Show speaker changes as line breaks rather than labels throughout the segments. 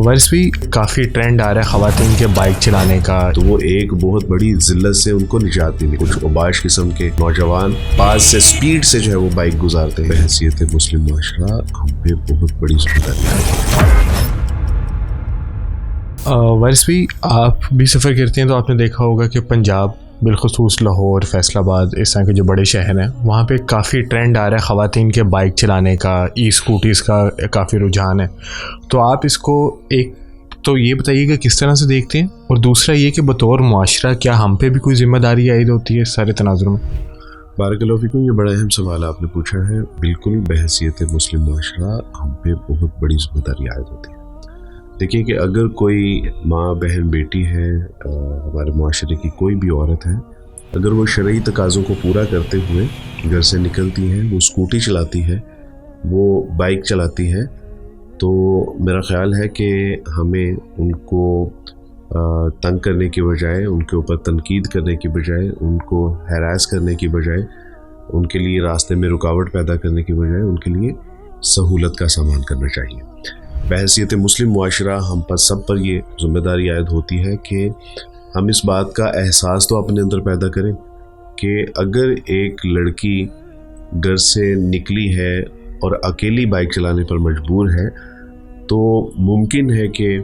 वैसे भी काफ़ी ट्रेंड आ रहा है ख़वातीन के बाइक चलाने का,
तो वो एक बहुत बड़ी जिल्लत से उनको निजात भी मिली। कुछ उबाश किस्म के नौजवान पास से स्पीड से जो है वो बाइक गुजारते हैं। हैसियत मुस्लिम माशरा हम पे बहुत बड़ी जिम्मेदारी है।
वैसे भी आप भी सफ़र करते हैं तो आपने देखा होगा कि पंजाब बिलखसूस लाहौर, फैसलाबाद, इस तरह के जो बड़े शहर हैं वहाँ पे काफ़ी ट्रेंड आ रहा है ख़वातीन के बाइक चलाने का, ई स्कूटीज़ का काफ़ी रुझान है। तो आप इसको एक तो ये बताइएगा किस तरह से देखते हैं, और दूसरा ये कि बतौर मुआशरा क्या हम पे भी कोई ज़िम्मेदारी आयद होती है इस सारे तनाज़ुर में?
बारकल्लाहु फ़ीकुम, ये बड़ा अहम सवाल आपने पूछा है। बिल्कुल बहैसियत मुस्लिम माशरा हम पे बहुत बड़ी ज़िम्मेदारी आयद होती है। देखिए कि अगर कोई माँ, बहन, बेटी है, हमारे मुआशरे की कोई भी औरत है, अगर वो शरई तकाज़ों को पूरा करते हुए घर से निकलती है, वो स्कूटी चलाती है, वो बाइक चलाती है, तो मेरा ख़्याल है कि हमें उनको तंग करने की बजाय, उनके ऊपर तनकीद करने की बजाय, उनको हैरास करने की बजाय, उनके लिए रास्ते में रुकावट पैदा करने की बजाय उनके लिए सहूलत का सामान करना चाहिए। बहैसियत मुस्लिम मुआशरा हम पर सब पर ये ज़िम्मेदारी आयद होती है कि हम इस बात का एहसास तो अपने अंदर पैदा करें कि अगर एक लड़की घर से निकली है और अकेली बाइक चलाने पर मजबूर है, तो मुमकिन है कि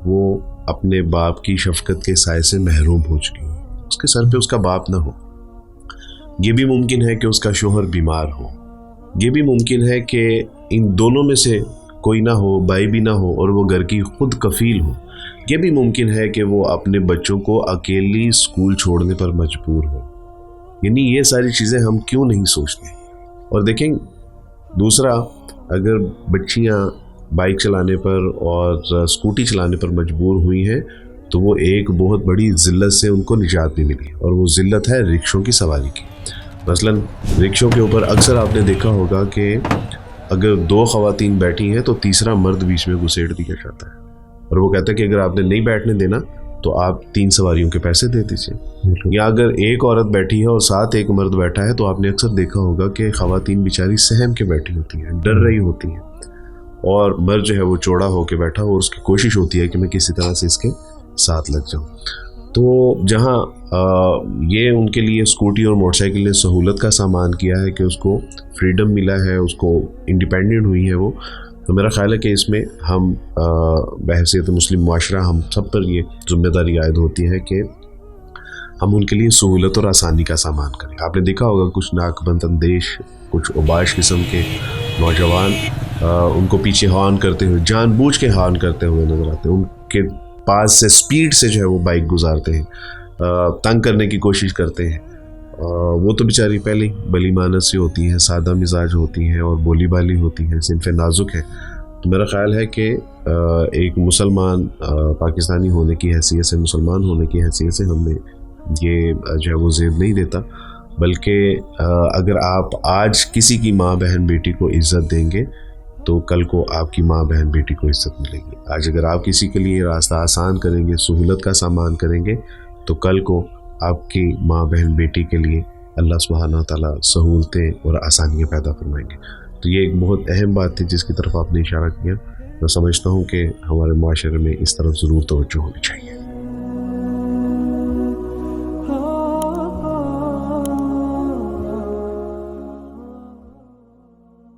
वो अपने बाप की शफ़क़त के साए से महरूम हो चुकी हो, उसके सर पे उसका बाप ना हो। ये भी मुमकिन है कि उसका शोहर बीमार हो। ये भी मुमकिन है कि इन दोनों में से कोई ना हो, भाई भी ना हो, और वो घर की खुद कफ़ील हो। ये भी मुमकिन है कि वो अपने बच्चों को अकेली स्कूल छोड़ने पर मजबूर हो। यानी ये सारी चीज़ें हम क्यों नहीं सोचते। और देखें, दूसरा, अगर बच्चियाँ बाइक चलाने पर और स्कूटी चलाने पर मजबूर हुई हैं तो वो एक बहुत बड़ी ज़िल्लत से उनको निजात भी मिली, और वो ज़िल्लत है रिक्शों की सवारी की। मसलन रिक्शों के ऊपर अक्सर आपने देखा होगा कि अगर दो ख़वातीन बैठी हैं तो तीसरा मर्द बीच में घुसेड़ दिया जाता है, और वो कहता है कि अगर आपने नहीं बैठने देना तो आप 3 सवारियों के पैसे दे दीजिए। या अगर एक औरत बैठी है और साथ एक मर्द बैठा है तो आपने अक्सर देखा होगा कि ख़वातीन बेचारी सहम के बैठी होती हैं, डर रही होती हैं, और मर्द जो है वो चौड़ा होकर बैठा और उसकी कोशिश होती है कि मैं किसी तरह से इसके साथ लग जाऊँ। तो जहाँ ये उनके लिए स्कूटी और मोटरसाइकिल ने सहूलत का सामान किया है कि उसको फ्रीडम मिला है, उसको इंडिपेंडेंट हुई है वो, तो मेरा ख़्याल है कि इसमें हम बहैसियत मुस्लिम मुआशरा हम सब पर ये ज़िम्मेदारी आयद होती है कि हम उनके लिए सहूलत और आसानी का सामान करें। आपने देखा होगा कुछ नाकबंद अंदेश, कुछ उबाश किस्म के नौजवान उनको पीछे हॉर्न करते हुए, जानबूझ के हॉर्न करते हुए नज़र आते हैं। उनके पास से स्पीड से जो है वो बाइक गुजारते हैं, तंग करने की कोशिश करते हैं। वो तो बेचारी पहले ही भली मानस से होती हैं, सादा मिजाज होती हैं और बोली बाली होती हैं, सिनफ़े नाजुक है। तो मेरा ख़्याल है कि एक मुसलमान पाकिस्तानी होने की हैसियत से, मुसलमान होने की हैसियत से हमें ये जो है वो ज़ेब नहीं देता, बल्कि अगर आप आज किसी की माँ, बहन, बेटी को इज़्ज़त देंगे तो कल को आपकी माँ, बहन, बेटी को इज़्ज़त मिलेगी। आज अगर आप किसी के लिए रास्ता आसान करेंगे, सहूलत का सामान करेंगे, तो कल को आपकी माँ, बहन, बेटी के लिए अल्लाह सुब्हानहू व तआला सहूलतें और आसानियाँ पैदा फरमाएंगे। तो ये एक बहुत अहम बात थी जिसकी तरफ आपने इशारा किया। मैं समझता हूँ कि हमारे मुआशरे में इस तरफ ज़रूर तवज्जो होनी चाहिए।